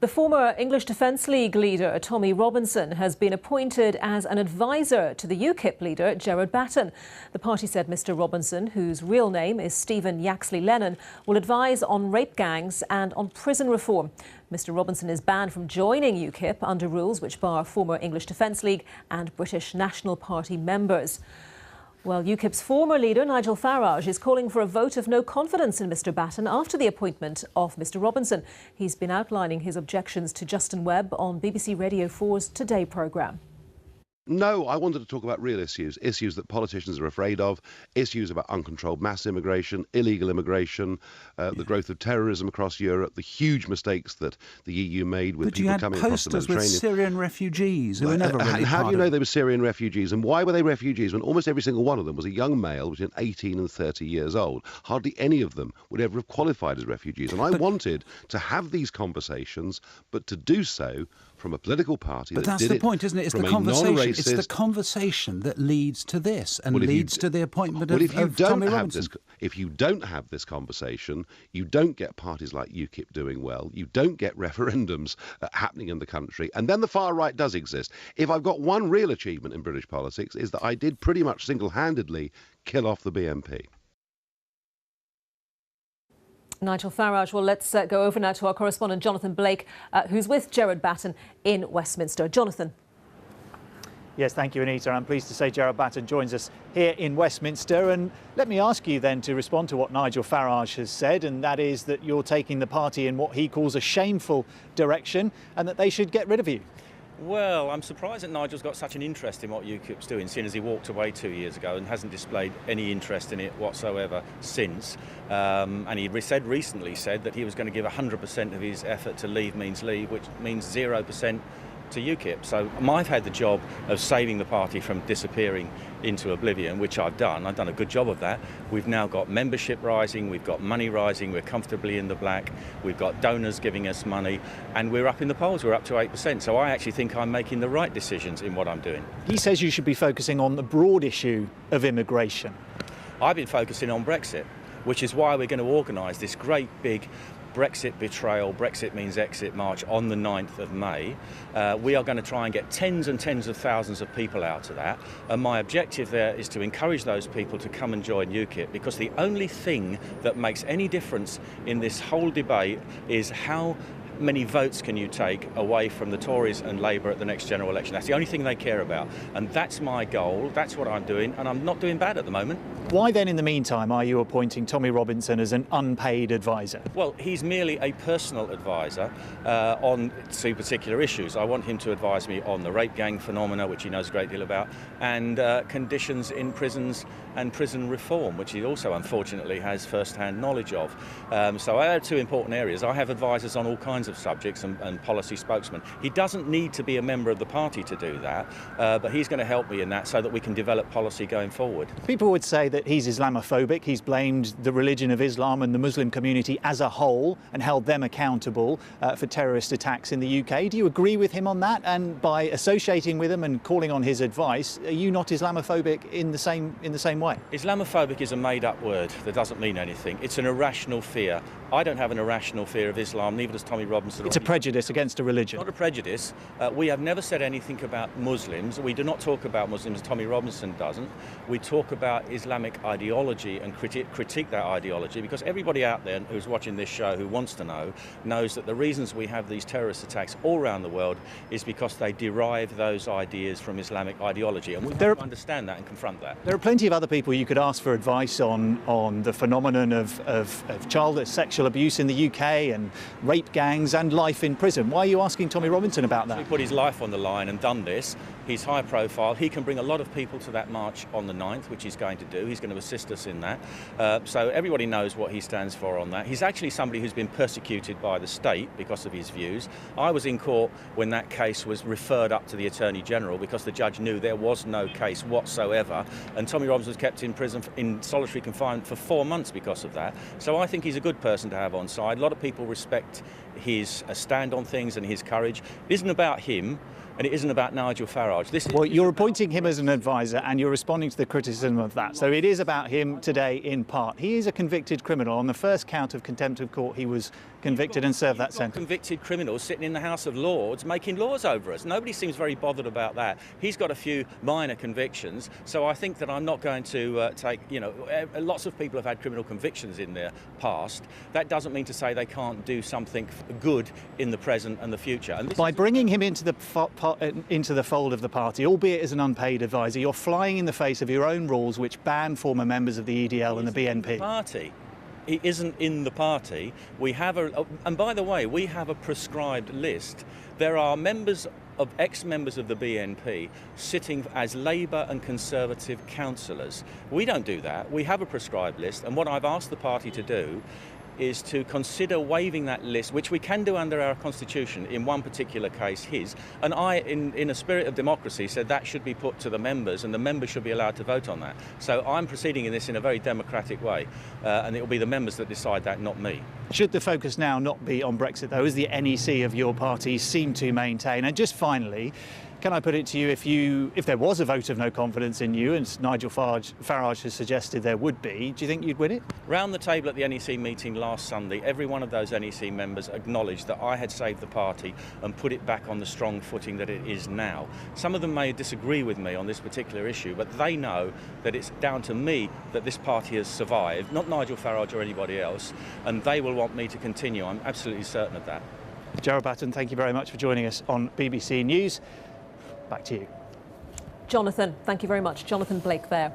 The former English Defence League leader, Tommy Robinson, has been appointed as an advisor to the UKIP leader, Gerard Batten. The party said Mr Robinson, whose real name is Stephen Yaxley Lennon, will advise on rape gangs and on prison reform. Mr Robinson is banned from joining UKIP under rules which bar former English Defence League and British National Party members. Well, UKIP's former leader, Nigel Farage, is calling for a vote of no confidence in Mr Batten after the appointment of Mr Robinson. He's been outlining his objections to Justin Webb on BBC Radio 4's Today programme. No, I wanted to talk about real issues that politicians are afraid of, issues about uncontrolled mass immigration, illegal immigration, the growth of terrorism across Europe, the huge mistakes that the EU made with people coming across the Mediterranean. But you had posters with Syrian refugees who were never really How do you know they were Syrian refugees, and why were they refugees when almost every single one of them was a young male between 18 and 30 years old? Hardly any of them would ever have qualified as refugees. And I wanted to have these conversations, but to do so from a political party that did it. But that's the point, isn't it? It's the conversation. It's the conversation that leads to this and leads to the appointment of Tommy Robinson. If you don't have this conversation, you don't get parties like UKIP doing well. You don't get referendums happening in the country. And then the far right does exist. If I've got one real achievement in British politics, is that I did pretty much single-handedly kill off the BNP. Nigel Farage. Well, let's go over now to our correspondent Jonathan Blake, who's with Gerard Batten in Westminster. Jonathan. Yes, thank you, Anita. I'm pleased to say Gerard Batten joins us here in Westminster. And let me ask you then to respond to what Nigel Farage has said, and that is that you're taking the party in what he calls a shameful direction and that they should get rid of you. Well, I'm surprised that Nigel's got such an interest in what UKIP's doing, seeing as he walked away 2 years ago and hasn't displayed any interest in it whatsoever since. And he recently said that he was going to give 100% of his effort to Leave Means Leave, which means 0% to UKIP. So I've had the job of saving the party from disappearing into oblivion, which I've done. I've done a good job of that. We've now got membership rising, we've got money rising, we're comfortably in the black, we've got donors giving us money, and we're up in the polls, we're up to 8%. So I actually think I'm making the right decisions in what I'm doing. He says you should be focusing on the broad issue of immigration. I've been focusing on Brexit, which is why we're going to organise this great big Brexit betrayal, Brexit means exit march on the 9th of May. We are going to try and get tens and tens of thousands of people out to that. And my objective there is to encourage those people to come and join UKIP, because the only thing that makes any difference in this whole debate is how many votes can you take away from the Tories and Labour at the next general election. That's the only thing they care about. And that's my goal, that's what I'm doing, and I'm not doing bad at the moment. Why then, in the meantime, are you appointing Tommy Robinson as an unpaid advisor? Well, he's merely a personal advisor on two particular issues. I want him to advise me on the rape gang phenomena, which he knows a great deal about, and conditions in prisons and prison reform, which he also unfortunately has first-hand knowledge of. So I have two important areas. I have advisors on all kinds of subjects and policy spokesmen. He doesn't need to be a member of the party to do that, but he's going to help me in that so that we can develop policy going forward. People would say that he's Islamophobic. He's blamed the religion of Islam and the Muslim community as a whole and held them accountable for terrorist attacks in the UK. Do you agree with him on that? And by associating with him and calling on his advice, are you not Islamophobic in the same way? Islamophobic is a made-up word that doesn't mean anything. It's an irrational fear. I don't have an irrational fear of Islam, neither does Tommy Robinson. It's a prejudice against a religion. Not a prejudice. We have never said anything about Muslims. We do not talk about Muslims. Tommy Robinson doesn't. We talk about Islamic ideology and critique that ideology, because everybody out there who's watching this show who wants to know knows that the reasons we have these terrorist attacks all around the world is because they derive those ideas from Islamic ideology, and we have to understand that and confront that. There are plenty of other people you could ask for advice on the phenomenon of child sexual abuse in the UK and rape gangs and life in prison. Why are you asking Tommy Robinson about that? He put his life on the line and done this. He's high profile. He can bring a lot of people to that march on the 9th, which he's going to do. He's going to assist us in that. So everybody knows what he stands for on that. He's actually somebody who's been persecuted by the state because of his views. I was in court when that case was referred up to the Attorney General because the judge knew there was no case whatsoever. And Tommy Robinson was kept in prison in solitary confinement for 4 months because of that. So I think he's a good person. person to have on side. A lot of people respect his stand on things and his courage. It isn't about him. And it isn't about Nigel Farage. Well, you're appointing him as an advisor and you're responding to the criticism of that. So it is about him today in part. He is a convicted criminal. On the first count of contempt of court, he was convicted and served that sentence. Convicted criminals sitting in the House of Lords making laws over us. Nobody seems very bothered about that. He's got a few minor convictions. So I think that I'm not going to take, lots of people have had criminal convictions in their past. That doesn't mean to say they can't do something good in the present and the future. And by bringing him into the fold of the party, albeit as an unpaid advisor, you're flying in the face of your own rules which ban former members of the EDL and the BNP. Party. He isn't in the party. We have and by the way, we have a prescribed list. There are ex-members of the BNP sitting as Labour and Conservative councillors. We don't do that. We have a prescribed list, and what I've asked the party to do is to consider waiving that list, which we can do under our constitution, in one particular case, his. And I, in a spirit of democracy, said that should be put to the members and the members should be allowed to vote on that. So I'm proceeding in this in a very democratic way, and it will be the members that decide that, not me. Should the focus now not be on Brexit, though, as the NEC of your party seem to maintain? And just finally, can I put it to you, if there was a vote of no confidence in you, and Nigel Farage has suggested there would be, do you think you'd win it? Round the table at the NEC meeting last Sunday, every one of those NEC members acknowledged that I had saved the party and put it back on the strong footing that it is now. Some of them may disagree with me on this particular issue, but they know that it's down to me that this party has survived, not Nigel Farage or anybody else, and they will want me to continue. I'm absolutely certain of that. Gerard Batten, thank you very much for joining us on BBC News. Back to you. Jonathan, thank you very much. Jonathan Blake there.